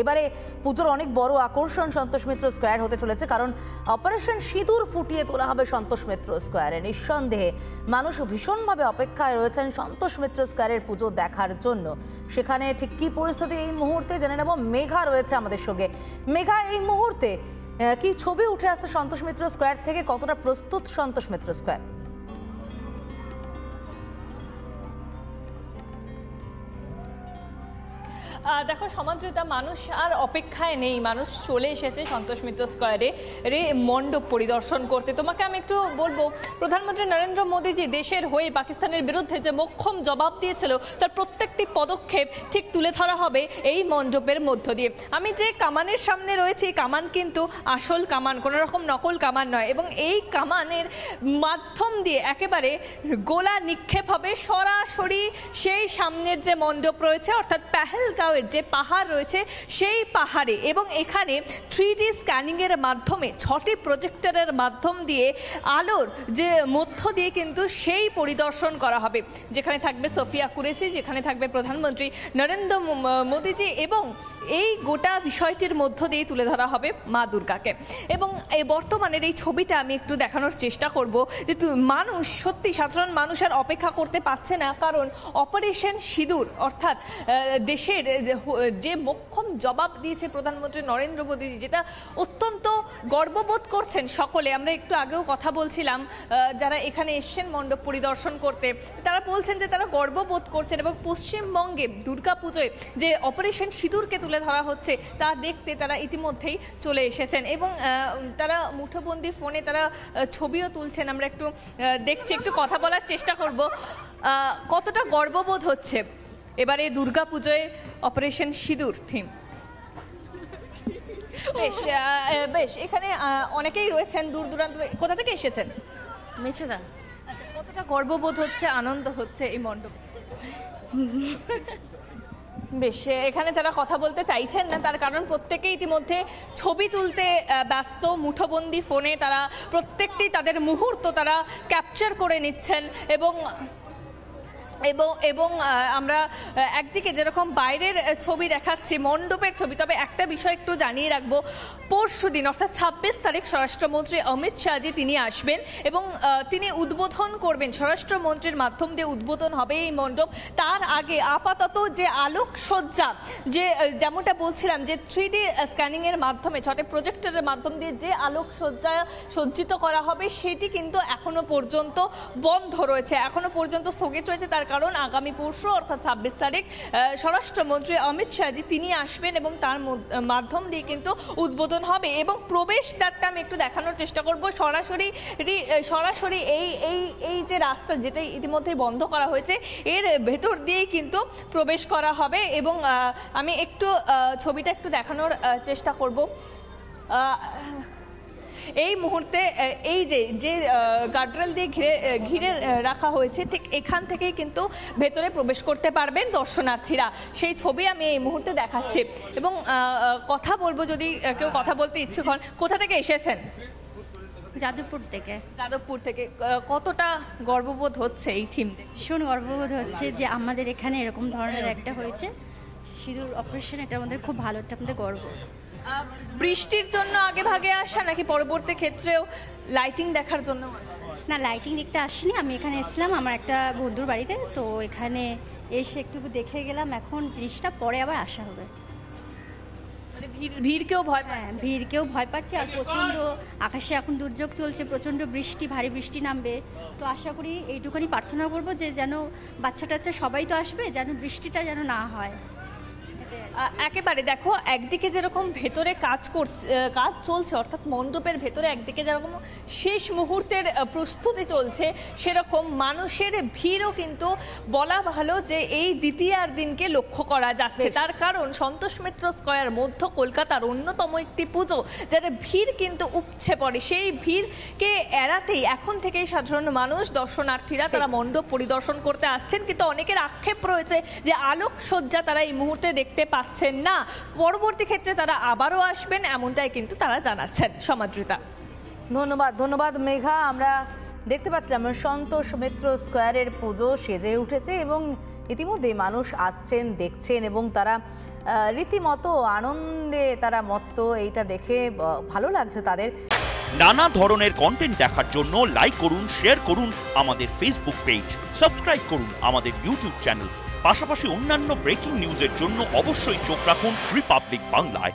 এবারে পুজোর অনেক বড় আকর্ষণ সন্তোষ মিত্র স্কোয়ার হতে চলেছে, কারণ অপারেশন সিঁদুর ফুটিয়ে তোলা হবে সন্তোষ মিত্র স্কোয়ারে। নিঃসন্দেহে মানুষ ভীষণভাবে অপেক্ষায় রয়েছেন সন্তোষ মিত্র স্কোয়ারের পুজো দেখার জন্য। সেখানে ঠিক কি পরিস্থিতি এই মুহূর্তে জেনে নেব। মেঘা রয়েছে আমাদের সঙ্গে। মেঘা, এই মুহূর্তে কি ছবি উঠে আসছে সন্তোষ মিত্র স্কোয়ার থেকে? কতটা প্রস্তুত সন্তোষ মিত্র স্কোয়ার? দেখো সমাদৃতা, মানুষ আর অপেক্ষায় নেই, মানুষ চলে এসেছে সন্তোষ মিত্র স্কোয়ারে মণ্ডপ পরিদর্শন করতে। তোমাকে আমি একটু বলবো, প্রধানমন্ত্রী নরেন্দ্র মোদীজি দেশের হয়ে পাকিস্তানের বিরুদ্ধে যে মোক্ষম জবাব দিয়েছিল তার প্রত্যেকটি পদক্ষেপ ঠিক তুলে ধরা হবে এই মণ্ডপের মধ্য দিয়ে। আমি যে কামানের সামনে রয়েছি, কামান কিন্তু আসল কামান, কোনো রকম নকল কামান নয়, এবং এই কামানের মাধ্যম দিয়ে একেবারে গোলা নিক্ষেপ হবে সরাসরি সেই সামনের যে মণ্ডপ রয়েছে, অর্থাৎ পেহেলগাঁও যে পাহাড় রয়েছে সেই পাহাড়ে। এবং এখানে 3D স্ক্যানিংয়ের মাধ্যমে 6টি প্রজেক্টরের মাধ্যম দিয়ে আলোর যে মধ্য দিয়ে কিন্তু সেই পরিদর্শন করা হবে, যেখানে থাকবে সোফিয়া কুরেশি, যেখানে থাকবে প্রধানমন্ত্রী নরেন্দ্র মোদীজি, এবং এই গোটা বিষয়টির মধ্য দিয়ে তুলে ধরা হবে মা দুর্গাকে। এবং এই বর্তমানের এই ছবিটা আমি একটু দেখানোর চেষ্টা করব যে মানুষ সত্যি, সাধারণ মানুষ আর অপেক্ষা করতে পারছে না, কারণ অপারেশন সিঁদুর অর্থাৎ দেশের যে মোক্ষম জবাব দিয়েছে প্রধানমন্ত্রী নরেন্দ্র মোদীজি, যেটা অত্যন্ত গর্ববোধ করছেন সকলে। আমরা একটু আগেও কথা বলছিলাম, যারা এখানে এসছেন মণ্ডপ পরিদর্শন করতে, তারা বলছেন যে তারা গর্ববোধ করছেন, এবং পশ্চিমবঙ্গে দুর্গাপুজোয় যে অপারেশন সিঁদুরকে তুলে ধরা হচ্ছে তা দেখতে তারা ইতিমধ্যেই চলে এসেছেন, এবং তারা মুঠোবন্দি ফোনে তারা ছবিও তুলছেন। আমরা একটু দেখছি, একটু কথা বলার চেষ্টা করব। কতটা গর্ববোধ হচ্ছে এবারে দুর্গাপুজোয় অপারেশন সিঁদুর থিম? বেশ এখানে অনেকেই রয়েছেন দূর দূরান্ত। কোথা থেকে এসেছেন? মেছেদা। কতটা গর্ববোধ হচ্ছে, আনন্দ হচ্ছে এই মণ্ডপ? বেশ, এখানে তারা কথা বলতে চাইছেন না, তার কারণ প্রত্যেকে ইতিমধ্যে ছবি তুলতে ব্যস্ত। মুঠোবন্দি ফোনে তারা প্রত্যেকটি তাদের মুহূর্ত তারা ক্যাপচার করে নিচ্ছেন। এবং এবং আমরা একদিকে যেরকম বাইরের ছবি দেখাচ্ছি, মণ্ডপের ছবি, তবে একটা বিষয় একটু জানিয়ে রাখবো, পরশু দিন অর্থাৎ 26 তারিখ স্বরাষ্ট্রমন্ত্রী অমিত শাহজি তিনি আসবেন এবং তিনি উদ্বোধন করবেন, স্বরাষ্ট্রমন্ত্রীর মাধ্যম দিয়ে উদ্বোধন হবে এই মণ্ডপ। তার আগে আপাতত যে আলোকসজ্জা, যে যেমনটা বলছিলাম যে 3D স্ক্যানিংয়ের মাধ্যমে 6টি প্রজেক্টরের মাধ্যম দিয়ে যে আলোকসজ্জা সজ্জিত করা হবে, সেটি কিন্তু এখনো পর্যন্ত বন্ধ রয়েছে, এখনো পর্যন্ত স্থগিত রয়েছে। তার কারণ আগামী পরশু অর্থাৎ 26 তারিখ স্বরাষ্ট্রমন্ত্রী অমিত শাহজি তিনি আসবেন এবং তার মাধ্যম দিয়ে কিন্তু উদ্বোধন হবে। এবং প্রবেশদ্বারটা আমি একটু দেখানোর চেষ্টা করব। সরাসরি এই যে রাস্তা, যেটা ইতিমধ্যেই বন্ধ করা হয়েছে, এর ভেতর দিয়েই কিন্তু প্রবেশ করা হবে। এবং আমি একটু ছবিটা একটু দেখানোর চেষ্টা করব। এই মুহূর্তে এই যে গার্ডরেল দিয়ে ঘিরে রাখা হয়েছে, ঠিক এখান থেকেই কিন্তু ভেতরে প্রবেশ করতে পারবেন দর্শনার্থীরা। সেই ছবি আমি এই মুহূর্তে দেখাচ্ছি এবং কথা বলবো, যদি কেউ কথা বলতে ইচ্ছুক হন। কোথা থেকে এসেছেন? যাদবপুর থেকে। যাদবপুর থেকে। কতটা গর্ববোধ হচ্ছে এই থিম? ভীষণ গর্ববোধ হচ্ছে যে আমাদের এখানে এরকম ধরনের একটা হয়েছে সিঁদুর অপারেশন, এটা আমাদের খুব ভালো, এটা আমাদের গর্ব। বৃষ্টির জন্য আগে ভাগে আসা নাকি পরবর্তী ক্ষেত্রেও লাইটিং দেখার জন্য? না, লাইটিং দেখতে আসিনি, আমি এখানে এসেছিলাম আমার একটা বন্ধুর বাড়িতে, তো এখানে এসে একটু দেখে গেলাম। এখন জিনিসটা পরে আবার আসা হবে। মানে ভিড়কেও ভয় পায়? হ্যাঁ, ভিড়কেও ভয় পাচ্ছি। আর প্রচণ্ড আকাশে এখন দুর্যোগ চলছে, প্রচণ্ড বৃষ্টি, ভারী বৃষ্টি নামবে। তো আশা করি এইটুখানি প্রার্থনা করবো যে যেন বাচ্চা টাচ্চা সবাই তো আসবে, যেন বৃষ্টিটা যেন না হয়। একেবারে দেখো, একদিকে যেরকম ভেতরে কাজ চলছে, অর্থাৎ মণ্ডপের ভেতরে একদিকে যেরকম শেষ মুহূর্তের প্রস্তুতি চলছে, সেরকম মানুষের ভিড়ও কিন্তু বলা ভালো যে এই দ্বিতীয়ার দিনকে লক্ষ্য করা যাচ্ছে। তার কারণ সন্তোষ মিত্র স্কয়ার মধ্য কলকাতার অন্যতম একটি পুজো, যার ভিড় কিন্তু উপচে পড়ে। সেই ভিড়কে এড়াতেই এখন থেকেই সাধারণ মানুষ, দর্শনার্থীরা তারা মণ্ডপ পরিদর্শন করতে আসছেন। কিন্তু অনেকের আক্ষেপ রয়েছে যে আলোকসজ্জা তারা এই মুহূর্তে দেখতে পাচ্ছেন না, পরবর্তী ক্ষেত্রে তারা আবারও আসবেন, এমনটাই কিন্তু তারা জানাচ্ছেন। সমাদৃতা, ধন্যবাদ মেঘা। আমরা দেখতে পাচ্ছিলাম সন্তোষ মিত্র স্কয়ারের পুজো সেজে উঠেছে এবং ইতিমধ্যে মানুষ আসছেন, দেখছেন এবং তারা রীতিমতো আনন্দে তারা মত্ত। এইটা দেখে ভালো লাগছে তাদের। নানা ধরনের কন্টেন্ট দেখার জন্য লাইক করুন, শেয়ার করুন আমাদের ফেসবুক পেজ, সাবস্ক্রাইব করুন আমাদের ইউটিউব চ্যানেল। পাশাপাশি অন্যান্য ব্রেকিং নিউজের জন্য অবশ্যই চোখ রাখুন রিপাবলিক বাংলায়।